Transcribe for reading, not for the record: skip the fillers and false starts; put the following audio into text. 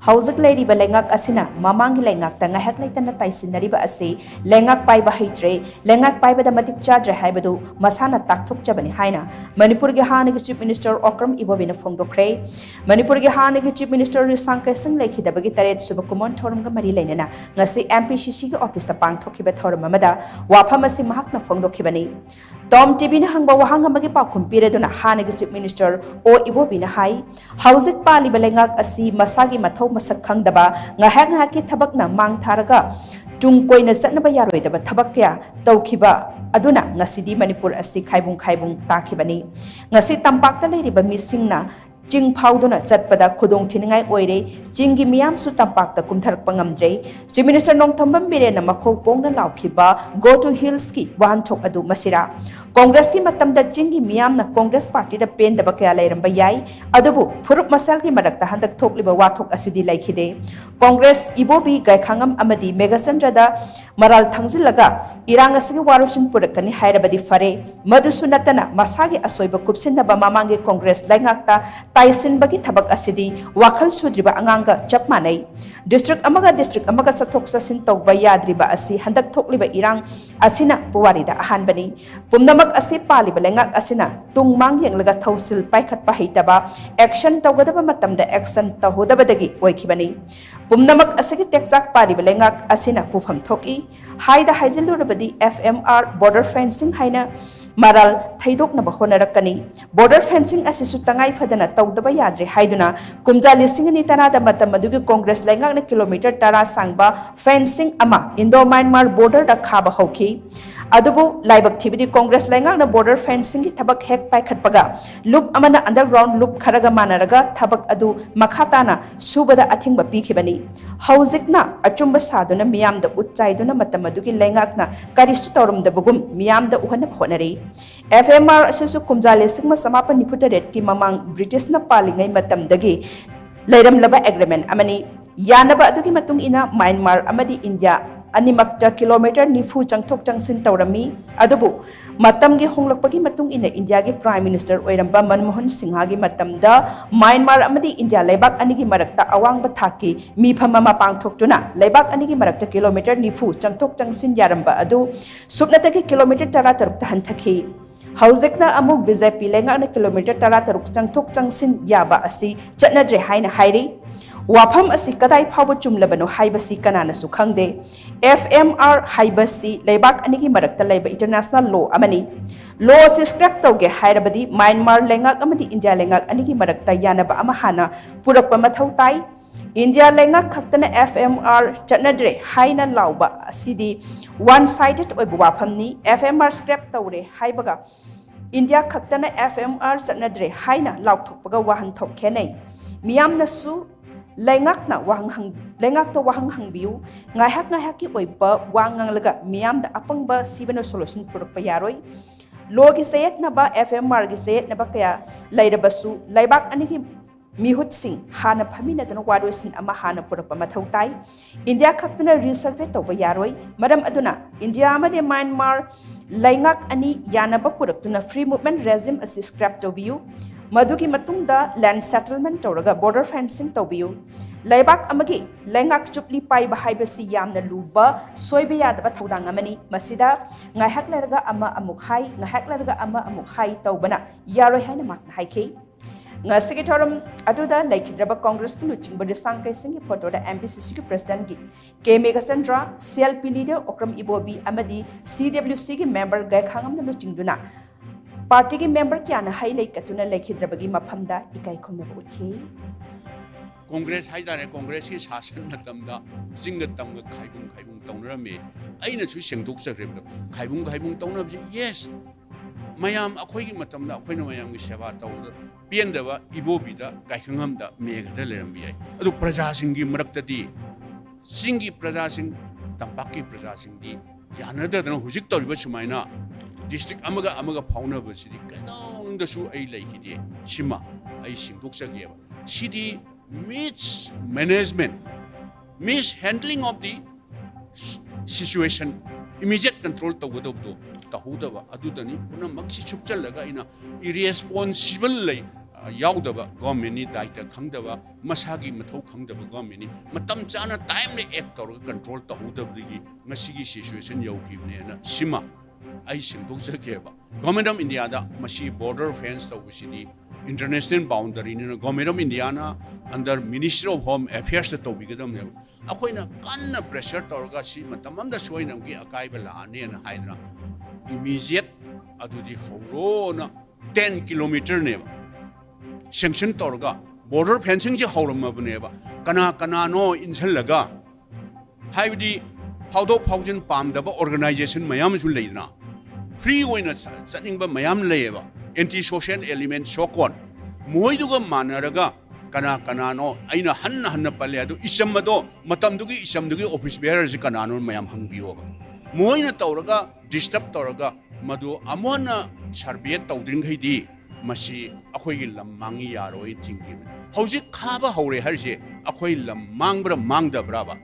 Hauzik leiriba lengak asina mamangi lengak ta ngahak leitana taisinariba asi lengak paiba heitre lengak paiba da matik chadre haibadu masana takthok jabani haina Manipur ge hanigi Chief Minister Okram Ibobina phongdokre Manipur ge hanigi Chief Minister Risangkai Singh lekhidabagi taret subakumon thoramga mari leinana ngasi MPCC ge office ta pangthokhiba thoram amada wafam asi mahakna phongdokhibani Tom TV na hangba wahang amagi pakhum pireduna hanigi Chief Minister O Ibobina hai Hauzik pali balengak asi masagi mathau masak khangdaba ngahak ngahaki thabak na mang tharaga tung koina satnaba yaroidaba thabak kya tawkhiba aduna ngasidi Manipur asi khaibung takhibani ngasi tampakta leiriba misingna Jing Pauduna Chatpada Kudong Tiningai Oire, Jingi Miamsu Tampakta Kumthar Pangamdre, Chief Minister Nong Tombam Birena Mako Pongna Laukiba, Go to Hillski, Wan Tok Adu Masira. Congress ki matam da Jingi Miam na Congress Party da Pen da Bakaya Lairam Bayai, Adubu, Puruk Masal ki Marakta Handak Tok Liba Watok Asidi Laikide. Congress Ibobi Gaikangam Amadi Megasandra da Maral Tangzilaga, Irangasigi Warushin Purakani Hairabadi Fare, Madusunatana, Masagi Asoiba Kupsinda Bamamangi Congress Langakta, Taisin bagi thabak asidi wakal sudriba anganga chap manai district amaga sathok sasin tawba yadriba asi handak thokliba irang asina puwarida ahan bani pumnamak asi paliba lengak asina tungmang yenglaga thausil paikhat paheitaba action tawgadaba matamda action tahodabadagi oikhibani pumnamak asigi tekchak paliba lengak asina pufam thoki haida haijilurabadi FMR border fencing haina Maral Thaidok na Bahonarakani, border fencing asisu tangai fadana tawdaba yadre haiduna, kumja listing ni tanada matamadugi Congress lengang na kilometer tara sangba fencing ama Indo-Myanmar border da khaba hoki. Adubu laibak thibidi Congress lengang na border fencing ki thabak hek pai khatpaga loop amana underground loop kharaga manaraga thabak adu makhatana subada athingba pikhibani Hauzik na achumba saduna miyamda utchaiduna matamadugi lengak na karisu tawrumda bugum miyamda uhana honari FMR asisu kumjale singma samapa niputa red ki mamang British na palingai matamdagi lairam laba agreement amani yanaba adugi matung ina Myanmar amadi India Animakta kilometer nifu changthok changsin tawrami adubu matamgi honglakpagi matung ina India gi Prime Minister oiramba Manmohan Singha gi matamda Myanmar amadi India laibak anigi marakta awangba thaki mi phamama pangthoktuna laibak anigi marakta kilometer nifu changthok changsin yaramba adu supnatagi kilometer tara taruk tahan thaki Hauzikna amuk BJP lenga na kilometer tara taruk changthok changsin yaba asi chatnadre haina hairi Wafam asi kadai phawba chumlabano haibasi kanana su khangde FMR haibasi leibak anigi marakta leiba international law amani law asi scrap tawge hairabadi Myanmar lengak amadi India lengak anigi marakta yanaba amahana purakpa mathau tai India lengak khaktana FMR chatnadre haina lauba asidi one sided oibu wafamni FMR scrap tawre haibaga India khaktana FMR chatnadre haina laukthokpaga wahan thok khenai miyamna su Lengak na wahang hangbiu ngahak ki oiba wangang laga miam da apang ba sibano solution puruk payaroi logi sayet na ba FMR gi sayet na ba kaya lairabasu laibak anigi mihut sing hana phamina dana waroisin ama hana puruk pamathau tai India khaktana resurvey tawba yaroi maram aduna India amade Myanmar laingak ani yanaba puruk tuna free movement regime asi scrap tobiu Madugi matungda land settlement tawraga border fencing tawbiu laibak amagi lengak chupli pai bahaibasi yamna luba soiba yadaba thaudang amani masida ngahak larga ama amukhai ngahak larga ama amukhai tawbana yaroi haina makna haiki ngasigi thoram aduda laikidraba congress ku luching bodi Sangkai Singh photo da MPCC ki president gi K Megasandra CLP leader Okram Ibobi amadi CWC gi member gai khangam na luching duna Party ki member kya na highlight katuna lekhidrabagi maphamda ikai khumna uthi Congress haidare Congress ki shasan matamda jinga tamga khaibung tawnarame aina chu sengdok sakrebda khaibung tawnabji yes mayam akhoi gi matamda akhoi na mayam gi seva tawda piendaba ibobida kaikhangamda megada lerambi ai adu praja singi maraktadi singi praja sing tampaki praja singdi yanada dana hujik tawriba sumaina district amaga fauna basidi kadang da su ai laikide shima ai singdok sageba city mismanagement mishandling of the situation immediate control tawgadabdo tahudaba adudani puna maksi chupchalaga ina irresponsible lay yaudaba government ni daita khangdaba masagi mathau khangdaba government ni matam chana time le act tor control ta hudabdigi ngasigi situation yaukibne na sima ai singdok sakeba government of India da mashi border fence to usidi international boundary ni government of India na under Ministry of Home Affairs to bigadam ne akoina kanna pressure torga si matamam da soinam gi akai bala ne na haidra immediate adudi horo na 10 kilometer ne sanction torga border fencing ji hauram mabne ba kana no insallaga haibdi phaudo phaujin pamdaba organization mayam su leidna free oina chaning ba mayam leyeba anti social element sokon moiduga manaraga kana no aina hanna palle adu isamado matamdugi isamdugi office bearer ji kana no mayam hangbiyo moina tawraga disturb tawraga madu amona sarbiet tawdring haidi masi akhoi gi lam mangi yaroi thingi hauji khaba haure harje akhoi lam mangbra mangdabra ba